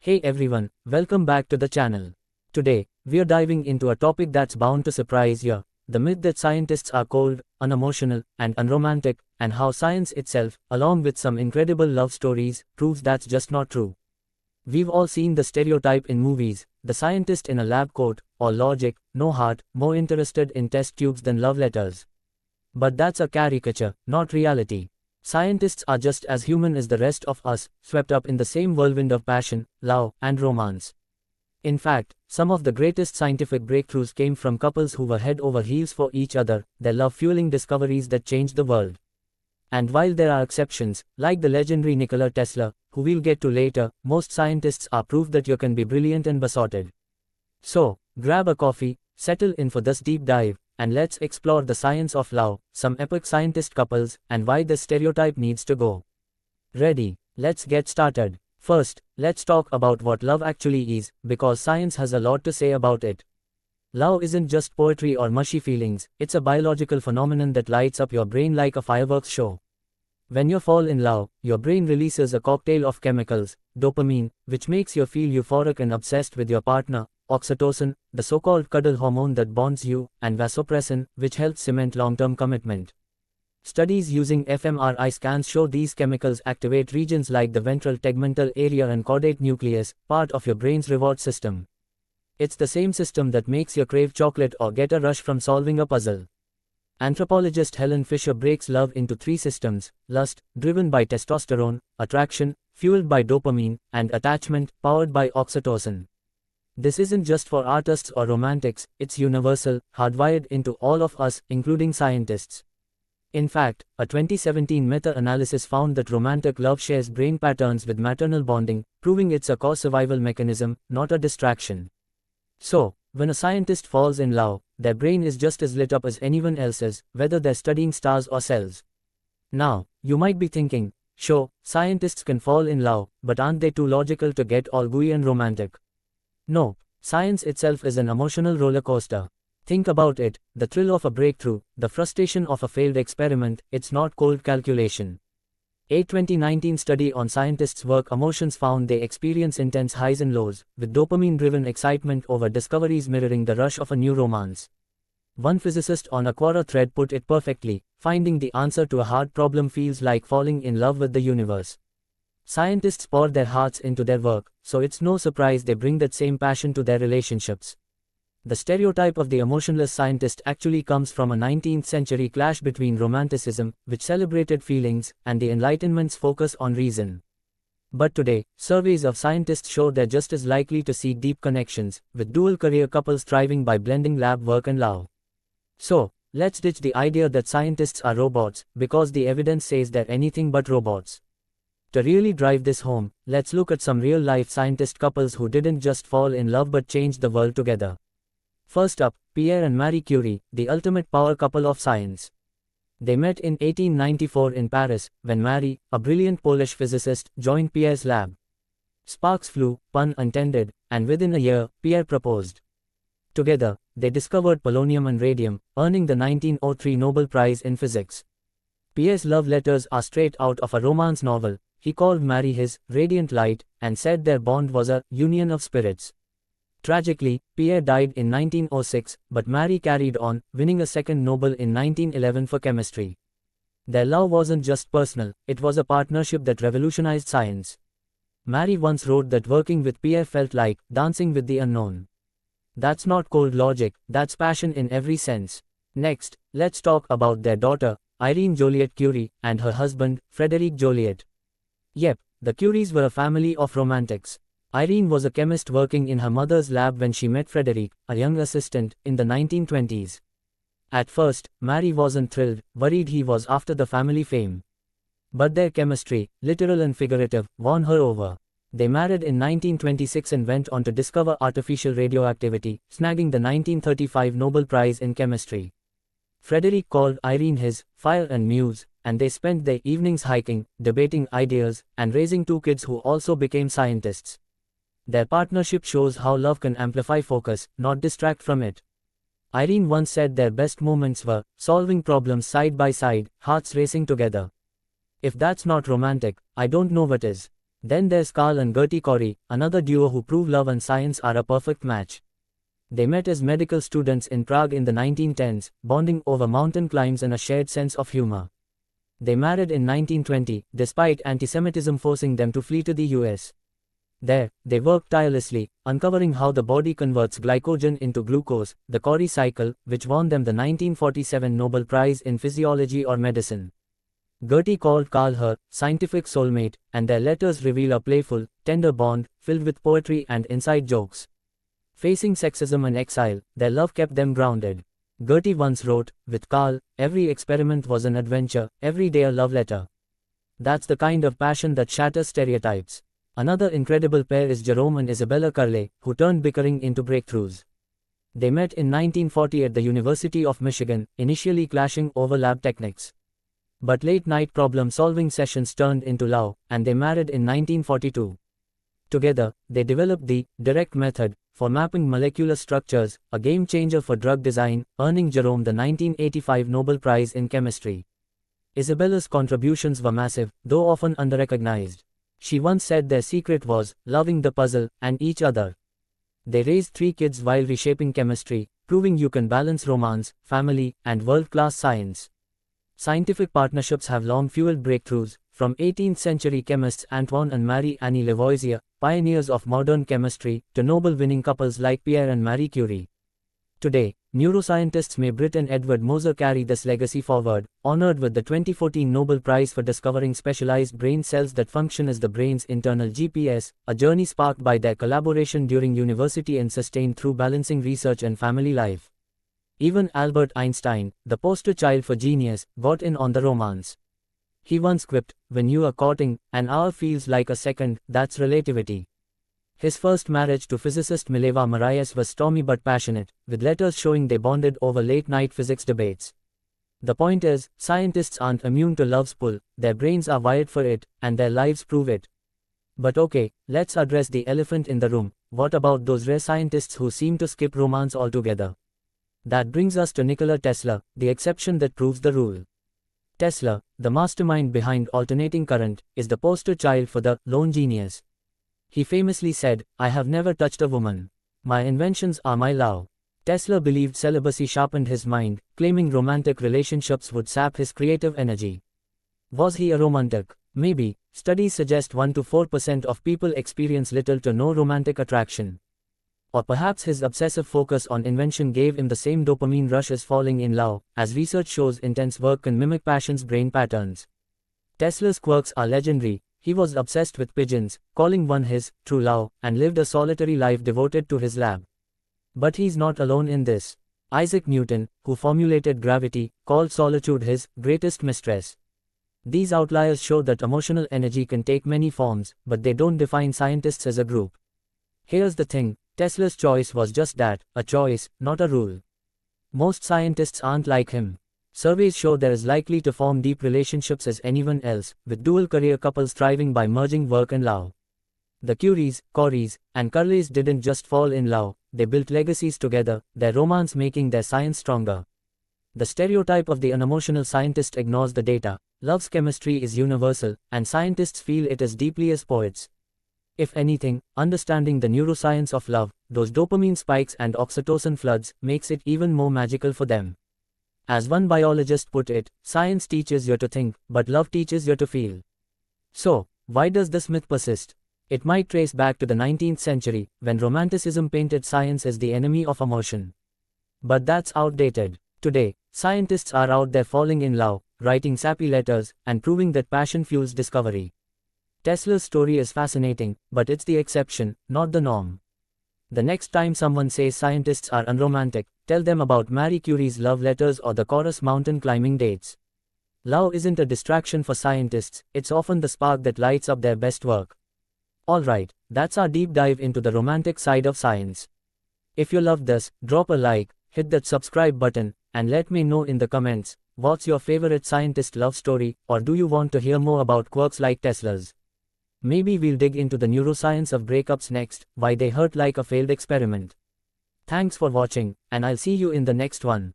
Hey everyone, welcome back to the channel. Today, we are diving into a topic that's bound to surprise you, the myth that scientists are cold, unemotional, and unromantic, and how science itself, along with some incredible love stories, proves that's just not true. We've all seen the stereotype in movies, the scientist in a lab coat, all logic, no heart, more interested in test tubes than love letters. But that's a caricature, not reality. Scientists are just as human as the rest of us, swept up in the same whirlwind of passion, love, and romance. In fact, some of the greatest scientific breakthroughs came from couples who were head over heels for each other, their love fueling discoveries that changed the world. And while there are exceptions, like the legendary Nikola Tesla, who we'll get to later, most scientists are proof that you can be brilliant and besotted. So, grab a coffee, settle in for this deep dive, and let's explore the science of love, some epic scientist couples, and why this stereotype needs to go. Ready? Let's get started. First, let's talk about what love actually is, because science has a lot to say about it. Love isn't just poetry or mushy feelings, it's a biological phenomenon that lights up your brain like a fireworks show. When you fall in love, your brain releases a cocktail of chemicals, dopamine, which makes you feel euphoric and obsessed with your partner, oxytocin, the so-called cuddle hormone that bonds you, and vasopressin, which helps cement long-term commitment. Studies using fMRI scans show these chemicals activate regions like the ventral tegmental area and caudate nucleus, part of your brain's reward system. It's the same system that makes you crave chocolate or get a rush from solving a puzzle. Anthropologist Helen Fisher breaks love into three systems: lust, driven by testosterone; attraction, fueled by dopamine; and attachment, powered by oxytocin. This isn't just for artists or romantics, it's universal, hardwired into all of us, including scientists. In fact, a 2017 meta-analysis found that romantic love shares brain patterns with maternal bonding, proving it's a core survival mechanism, not a distraction. So, when a scientist falls in love, their brain is just as lit up as anyone else's, whether they're studying stars or cells. Now, you might be thinking, sure, scientists can fall in love, but aren't they too logical to get all gooey and romantic? No, science itself is an emotional roller coaster. Think about it, the thrill of a breakthrough, the frustration of a failed experiment, it's not cold calculation. A 2019 study on scientists' work emotions found they experience intense highs and lows, with dopamine-driven excitement over discoveries mirroring the rush of a new romance. One physicist on a Quora thread put it perfectly: finding the answer to a hard problem feels like falling in love with the universe. Scientists pour their hearts into their work, so it's no surprise they bring that same passion to their relationships. The stereotype of the emotionless scientist actually comes from a 19th century clash between Romanticism, which celebrated feelings, and the Enlightenment's focus on reason. But today, surveys of scientists show they're just as likely to seek deep connections, with dual-career couples thriving by blending lab work and love. So, let's ditch the idea that scientists are robots, because the evidence says they're anything but robots. To really drive this home, let's look at some real-life scientist couples who didn't just fall in love but changed the world together. First up, Pierre and Marie Curie, the ultimate power couple of science. They met in 1894 in Paris, when Marie, a brilliant Polish physicist, joined Pierre's lab. Sparks flew, pun intended, and within a year, Pierre proposed. Together, they discovered polonium and radium, earning the 1903 Nobel Prize in Physics. Pierre's love letters are straight out of a romance novel. He called Marie his radiant light, and said their bond was a union of spirits. Tragically, Pierre died in 1906, but Marie carried on, winning a second Nobel in 1911 for chemistry. Their love wasn't just personal, it was a partnership that revolutionized science. Marie once wrote that working with Pierre felt like dancing with the unknown. That's not cold logic, that's passion in every sense. Next, let's talk about their daughter, Irene Joliot Curie, and her husband, Frederic Joliot. Yep, the Curies were a family of romantics. Irene was a chemist working in her mother's lab when she met Frederic, a young assistant, in the 1920s. At first, Marie wasn't thrilled, worried he was after the family fame. But their chemistry, literal and figurative, won her over. They married in 1926 and went on to discover artificial radioactivity, snagging the 1935 Nobel Prize in Chemistry. Frederic called Irene his fire and muse, and they spent their evenings hiking, debating ideas, and raising two kids who also became scientists. Their partnership shows how love can amplify focus, not distract from it. Irene once said their best moments were solving problems side by side, hearts racing together. If that's not romantic, I don't know what is. Then there's Carl and Gertie Corey, another duo who prove love and science are a perfect match. They met as medical students in Prague in the 1910s, bonding over mountain climbs and a shared sense of humor. They married in 1920, despite anti-Semitism forcing them to flee to the US. There, they worked tirelessly, uncovering how the body converts glycogen into glucose, the Corey cycle, which won them the 1947 Nobel Prize in Physiology or Medicine. Gertie called Carl her scientific soulmate, and their letters reveal a playful, tender bond, filled with poetry and inside jokes. Facing sexism and exile, their love kept them grounded. Gertie once wrote, "With Carl, every experiment was an adventure, every day a love letter." That's the kind of passion that shatters stereotypes. Another incredible pair is Jerome and Isabella Curley, who turned bickering into breakthroughs. They met in 1940 at the University of Michigan, initially clashing over lab techniques. But late-night problem-solving sessions turned into love, and they married in 1942. Together, they developed the direct method for mapping molecular structures, a game-changer for drug design, earning Jerome the 1985 Nobel Prize in Chemistry. Isabella's contributions were massive, though often underrecognized. She once said their secret was loving the puzzle and each other. They raised 3 kids while reshaping chemistry, proving you can balance romance, family, and world-class science. Scientific partnerships have long fueled breakthroughs, from 18th-century chemists Antoine and Marie-Annie Lavoisier, pioneers of modern chemistry, to Nobel-winning couples like Pierre and Marie Curie. Today, neuroscientists May Britt and Edward Moser carry this legacy forward, honored with the 2014 Nobel Prize for discovering specialized brain cells that function as the brain's internal GPS, a journey sparked by their collaboration during university and sustained through balancing research and family life. Even Albert Einstein, the poster child for genius, got in on the romance. He once quipped, "When you are courting, an hour feels like a second, that's relativity." His first marriage to physicist Mileva Marias was stormy but passionate, with letters showing they bonded over late-night physics debates. The point is, scientists aren't immune to love's pull, their brains are wired for it, and their lives prove it. But okay, let's address the elephant in the room. What about those rare scientists who seem to skip romance altogether? That brings us to Nikola Tesla, the exception that proves the rule. Tesla, the mastermind behind alternating current, is the poster child for the lone genius. He famously said, "I have never touched a woman. My inventions are my love." Tesla believed celibacy sharpened his mind, claiming romantic relationships would sap his creative energy. Was he a romantic? Maybe. Studies suggest 1 to 4% of people experience little to no romantic attraction. Or perhaps his obsessive focus on invention gave him the same dopamine rush as falling in love, as research shows intense work can mimic passion's brain patterns. Tesla's quirks are legendary. He was obsessed with pigeons, calling one his true love, and lived a solitary life devoted to his lab. But he's not alone in this. Isaac Newton, who formulated gravity, called solitude his greatest mistress. These outliers show that emotional energy can take many forms, but they don't define scientists as a group. Here's the thing, Tesla's choice was just that, a choice, not a rule. Most scientists aren't like him. Surveys show they're as likely to form deep relationships as anyone else, with dual-career couples thriving by merging work and love. The Curies, Coreys, and Curleys didn't just fall in love, they built legacies together, their romance making their science stronger. The stereotype of the unemotional scientist ignores the data. Love's chemistry is universal, and scientists feel it as deeply as poets. If anything, understanding the neuroscience of love, those dopamine spikes and oxytocin floods, makes it even more magical for them. As one biologist put it, science teaches you to think, but love teaches you to feel. So, why does this myth persist? It might trace back to the 19th century, when Romanticism painted science as the enemy of emotion. But that's outdated. Today, scientists are out there falling in love, writing sappy letters, and proving that passion fuels discovery. Tesla's story is fascinating, but it's the exception, not the norm. The next time someone says scientists are unromantic, tell them about Marie Curie's love letters or the Corus mountain climbing dates. Love isn't a distraction for scientists, it's often the spark that lights up their best work. Alright, that's our deep dive into the romantic side of science. If you loved this, drop a like, hit that subscribe button, and let me know in the comments, what's your favorite scientist love story, or do you want to hear more about quirks like Tesla's? Maybe we'll dig into the neuroscience of breakups next, why they hurt like a failed experiment. Thanks for watching, and I'll see you in the next one.